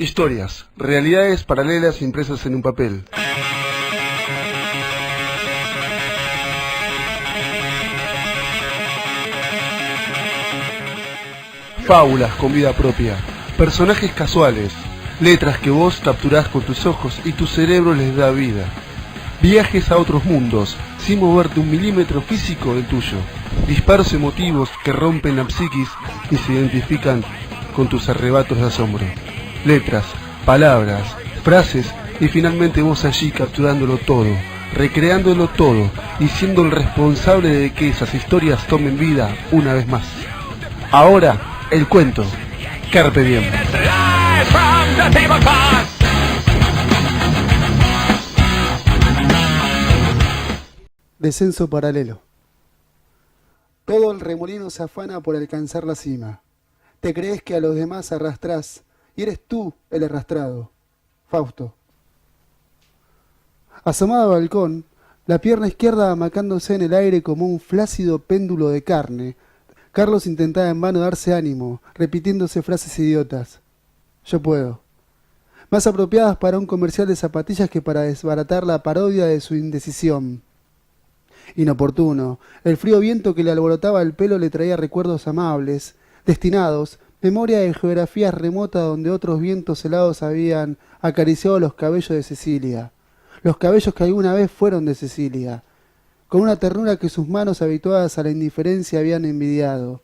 Historias, realidades paralelas impresas en un papel. Fábulas con vida propia, personajes casuales, letras que vos capturás con tus ojos y tu cerebro les da vida. Viajes a otros mundos, sin moverte un milímetro físico del tuyo. Disparos emotivos que rompen la psiquis y se identifican con tus arrebatos de asombro. Letras, palabras, frases y finalmente vos allí capturándolo todo, recreándolo todo y siendo el responsable de que esas historias tomen vida una vez más. Ahora, el cuento. Carpe diem. Descenso paralelo. Todo el remolino se afana por alcanzar la cima. Te crees que a los demás arrastrás y eres tú el arrastrado. Fausto. Asomado al balcón, la pierna izquierda amacándose en el aire como un flácido péndulo de carne, Carlos intentaba en vano darse ánimo, repitiéndose frases idiotas. Yo puedo. Más apropiadas para un comercial de zapatillas que para desbaratar la parodia de su indecisión. Inoportuno. El frío viento que le alborotaba el pelo le traía recuerdos amables, destinados, memoria de geografías remotas donde otros vientos helados habían acariciado los cabellos de Cecilia, los cabellos que alguna vez fueron de Cecilia, con una ternura que sus manos habituadas a la indiferencia habían envidiado.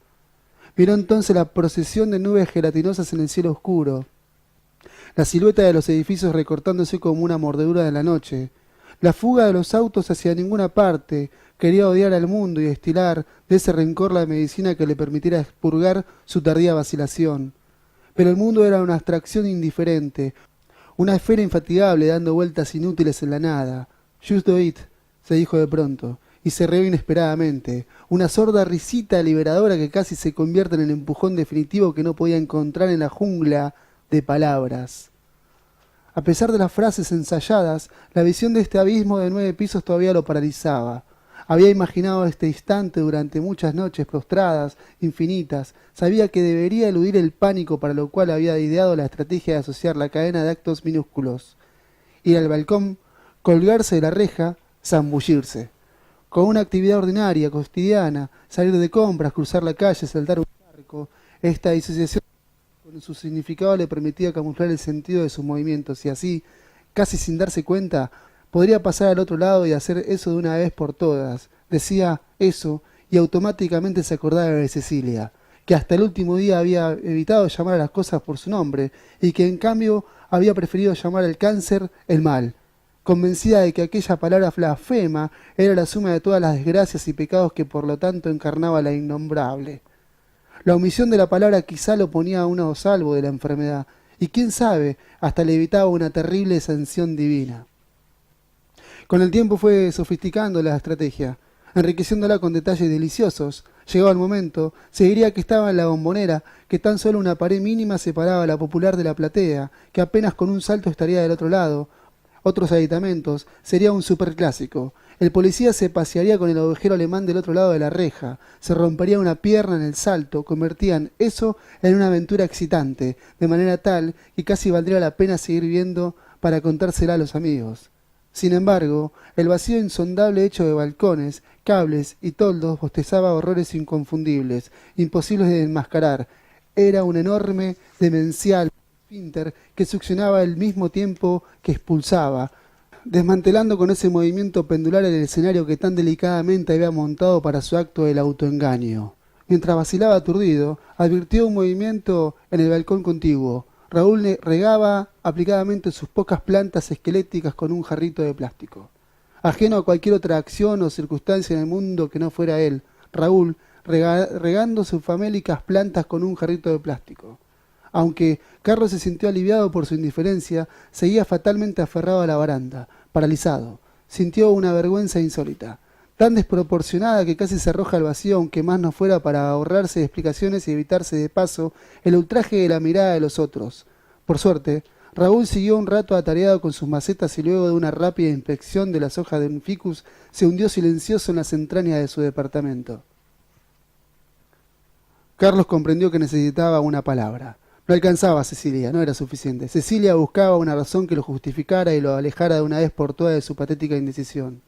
Miró entonces la procesión de nubes gelatinosas en el cielo oscuro, la silueta de los edificios recortándose como una mordedura de la noche, la fuga de los autos hacia ninguna parte. Quería odiar al mundo y destilar de ese rencor la medicina que le permitiera expurgar su tardía vacilación. Pero el mundo era una abstracción indiferente, una esfera infatigable dando vueltas inútiles en la nada. Just do it, se dijo de pronto, y se rió inesperadamente, una sorda risita liberadora que casi se convierte en el empujón definitivo que no podía encontrar en la jungla de palabras. A pesar de las frases ensayadas, la visión de este abismo de 9 pisos todavía lo paralizaba. Había imaginado este instante durante muchas noches prostradas, infinitas. Sabía que debería eludir el pánico, para lo cual había ideado la estrategia de asociar la cadena de actos minúsculos. Ir al balcón, colgarse de la reja, zambullirse. Con una actividad ordinaria, cotidiana, salir de compras, cruzar la calle, saltar un charco. Esta disociación con su significado le permitía camuflar el sentido de sus movimientos y así, casi sin darse cuenta, podría pasar al otro lado y hacer eso de una vez por todas. Decía eso y automáticamente se acordaba de Cecilia, que hasta el último día había evitado llamar a las cosas por su nombre y que en cambio había preferido llamar al cáncer el mal, convencida de que aquella palabra blasfema era la suma de todas las desgracias y pecados que por lo tanto encarnaba la innombrable. La omisión de la palabra quizá lo ponía a uno a salvo de la enfermedad, y quién sabe, hasta le evitaba una terrible sanción divina. Con el tiempo fue sofisticando la estrategia, enriqueciéndola con detalles deliciosos. Llegado el momento, se diría que estaba en la Bombonera, que tan solo una pared mínima separaba a la popular de la platea, que apenas con un salto estaría del otro lado. Otros aditamentos, sería un superclásico. El policía se pasearía con el ovejero alemán del otro lado de la reja, se rompería una pierna en el salto, convertían eso en una aventura excitante, de manera tal que casi valdría la pena seguir viendo para contársela a los amigos. Sin embargo, el vacío insondable hecho de balcones, cables y toldos bostezaba horrores inconfundibles, imposibles de enmascarar. Era un enorme, demencial esfínter que succionaba al mismo tiempo que expulsaba, desmantelando con ese movimiento pendular el escenario que tan delicadamente había montado para su acto del autoengaño. Mientras vacilaba aturdido, advirtió un movimiento en el balcón contiguo. Raúl regaba aplicadamente sus pocas plantas esqueléticas con un jarrito de plástico. Ajeno a cualquier otra acción o circunstancia en el mundo que no fuera él, Raúl regando sus famélicas plantas con un jarrito de plástico. Aunque Carlos se sintió aliviado por su indiferencia, seguía fatalmente aferrado a la baranda, paralizado. Sintió una vergüenza insólita, tan desproporcionada que casi se arroja al vacío, aunque más no fuera para ahorrarse de explicaciones y evitarse de paso el ultraje de la mirada de los otros. Por suerte, Raúl siguió un rato atareado con sus macetas y luego de una rápida inspección de las hojas de un ficus se hundió silencioso en las entrañas de su departamento. Carlos comprendió que necesitaba una palabra. No alcanzaba a Cecilia, no era suficiente. Cecilia buscaba una razón que lo justificara y lo alejara de una vez por todas de su patética indecisión.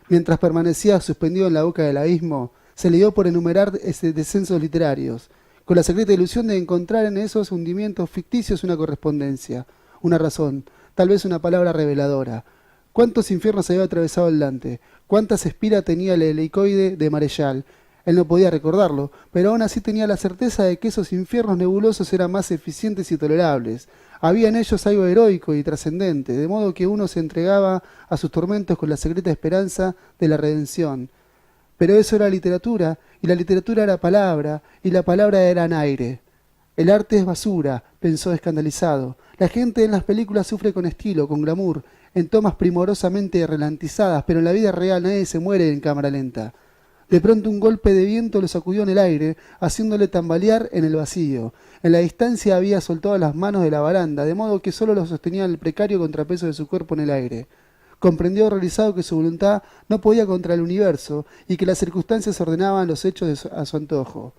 Mientras permanecía suspendido en la boca del abismo, se le dio por enumerar descensos literarios, con la secreta ilusión de encontrar en esos hundimientos ficticios una correspondencia, una razón, tal vez una palabra reveladora. ¿Cuántos infiernos había atravesado el Dante? ¿Cuántas espiras tenía el helicoide de Marechal? Él no podía recordarlo, pero aún así tenía la certeza de que esos infiernos nebulosos eran más eficientes y tolerables. Había en ellos algo heroico y trascendente, de modo que uno se entregaba a sus tormentos con la secreta esperanza de la redención. Pero eso era literatura, y la literatura era palabra, y la palabra era aire. El arte es basura, pensó escandalizado. La gente en las películas sufre con estilo, con glamour, en tomas primorosamente ralentizadas, pero en la vida real nadie se muere en cámara lenta. De pronto un golpe de viento lo sacudió en el aire, haciéndole tambalear en el vacío. En la distancia había soltado las manos de la baranda, de modo que solo lo sostenía el precario contrapeso de su cuerpo en el aire. Comprendió horrorizado que su voluntad no podía contra el universo y que las circunstancias ordenaban los hechos a su antojo,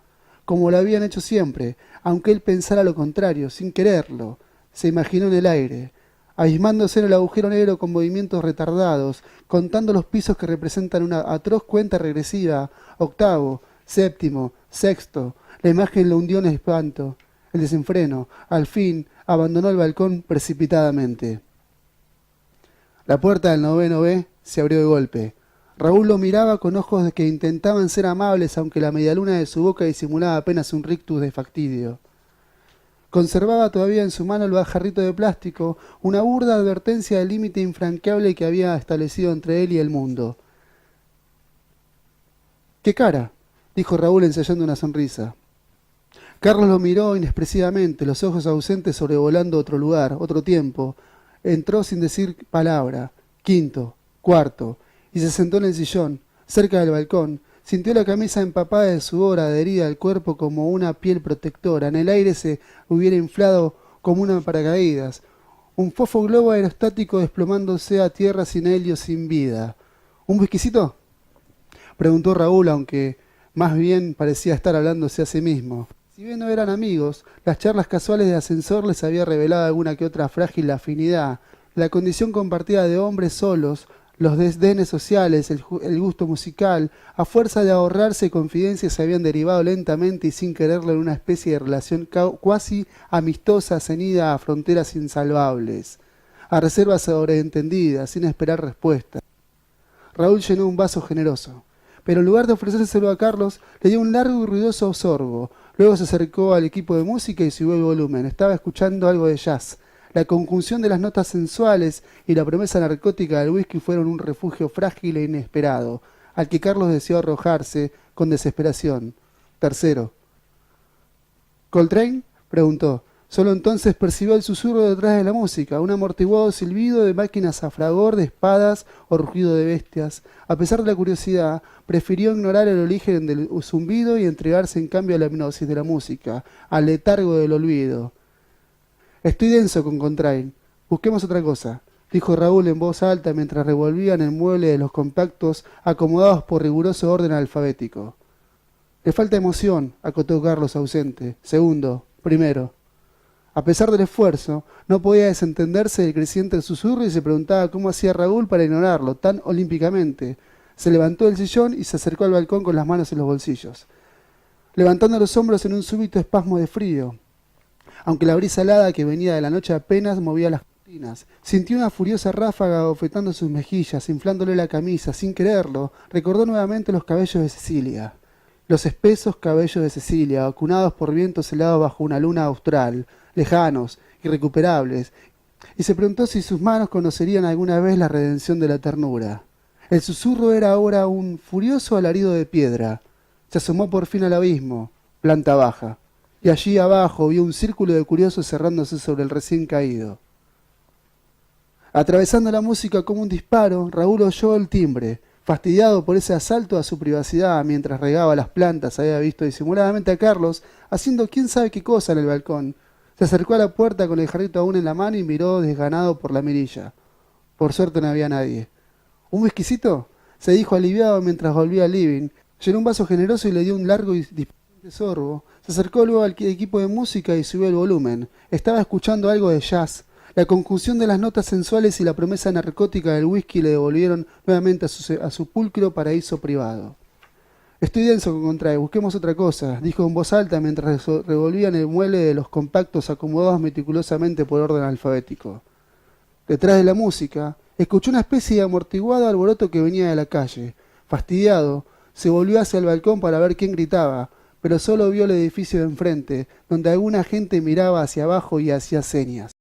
como lo habían hecho siempre, aunque él pensara lo contrario, sin quererlo. Se imaginó en el aire, abismándose en el agujero negro con movimientos retardados, contando los pisos que representan una atroz cuenta regresiva, octavo, séptimo, sexto. La imagen lo hundió en espanto, el desenfreno. Al fin, abandonó el balcón precipitadamente. La puerta del noveno B se abrió de golpe. Raúl lo miraba con ojos que intentaban ser amables, aunque la medialuna de su boca disimulaba apenas un rictus de fastidio. Conservaba todavía en su mano el bajarrito de plástico, una burda advertencia del límite infranqueable que había establecido entre él y el mundo. —¿Qué cara? —dijo Raúl ensayando una sonrisa. Carlos lo miró inexpresivamente, los ojos ausentes sobrevolando otro lugar, otro tiempo. Entró sin decir palabra, quinto, cuarto, y se sentó en el sillón, cerca del balcón. Sintió la camisa empapada de sudor adherida al cuerpo como una piel protectora. En el aire se hubiera inflado como una paracaídas. Un fofo globo aerostático desplomándose a tierra sin helio, sin vida. —¿Un whiskycito? —preguntó Raúl, aunque más bien parecía estar hablándose a sí mismo. Si bien no eran amigos, las charlas casuales de ascensor les había revelado alguna que otra frágil afinidad. La condición compartida de hombres solos, los desdenes sociales, el gusto musical, a fuerza de ahorrarse confidencias, se habían derivado lentamente y sin quererlo en una especie de relación cuasi amistosa, cenida a fronteras insalvables, a reservas sobreentendidas, sin esperar respuesta. Raúl llenó un vaso generoso, pero en lugar de ofrecérselo a Carlos, le dio un largo y ruidoso sorbo. Luego se acercó al equipo de música y subió el volumen. Estaba escuchando algo de jazz. La conjunción de las notas sensuales y la promesa narcótica del whisky fueron un refugio frágil e inesperado, al que Carlos deseó arrojarse con desesperación. Tercero. —¿Coltrane? —preguntó. Solo entonces percibió el susurro detrás de la música, un amortiguado silbido de máquinas a fragor de espadas o rugido de bestias. A pesar de la curiosidad, prefirió ignorar el origen del zumbido y entregarse en cambio a la hipnosis de la música, al letargo del olvido. —Estoy denso con Coltrane. Busquemos otra cosa —dijo Raúl en voz alta mientras revolvían el mueble de los compactos acomodados por riguroso orden alfabético. —Le falta emoción —acotó Carlos ausente—. Segundo. Primero. A pesar del esfuerzo, no podía desentenderse del creciente susurro y se preguntaba cómo hacía Raúl para ignorarlo tan olímpicamente. Se levantó del sillón y se acercó al balcón con las manos en los bolsillos, levantando los hombros en un súbito espasmo de frío. Aunque la brisa helada que venía de la noche apenas movía las cortinas, sintió una furiosa ráfaga abofetando sus mejillas, inflándole la camisa. Sin quererlo, recordó nuevamente los cabellos de Cecilia. Los espesos cabellos de Cecilia, acunados por vientos helados bajo una luna austral, lejanos, irrecuperables, y se preguntó si sus manos conocerían alguna vez la redención de la ternura. El susurro era ahora un furioso alarido de piedra. Se asomó por fin al abismo, planta baja, y allí abajo vio un círculo de curiosos cerrándose sobre el recién caído. Atravesando la música como un disparo, Raúl oyó el timbre. Fastidiado por ese asalto a su privacidad mientras regaba las plantas, había visto disimuladamente a Carlos haciendo quién sabe qué cosa en el balcón. Se acercó a la puerta con el jarrito aún en la mano y miró desganado por la mirilla. Por suerte no había nadie. —¿Un whiskycito? —se dijo aliviado mientras volvía al living. Llenó un vaso generoso y le dio un largo y displicente De sorbo. Se acercó luego al equipo de música y subió el volumen. Estaba escuchando algo de jazz. La conjunción de las notas sensuales y la promesa narcótica del whisky le devolvieron nuevamente a su pulcro paraíso privado. Estoy denso con Contrae, busquemos otra cosa, dijo en voz alta mientras revolvían el mueble de los compactos acomodados meticulosamente por orden alfabético. Detrás de la música, escuchó una especie de amortiguado alboroto que venía de la calle. Fastidiado, se volvió hacia el balcón para ver quién gritaba, pero solo vio el edificio de enfrente, donde alguna gente miraba hacia abajo y hacía señas.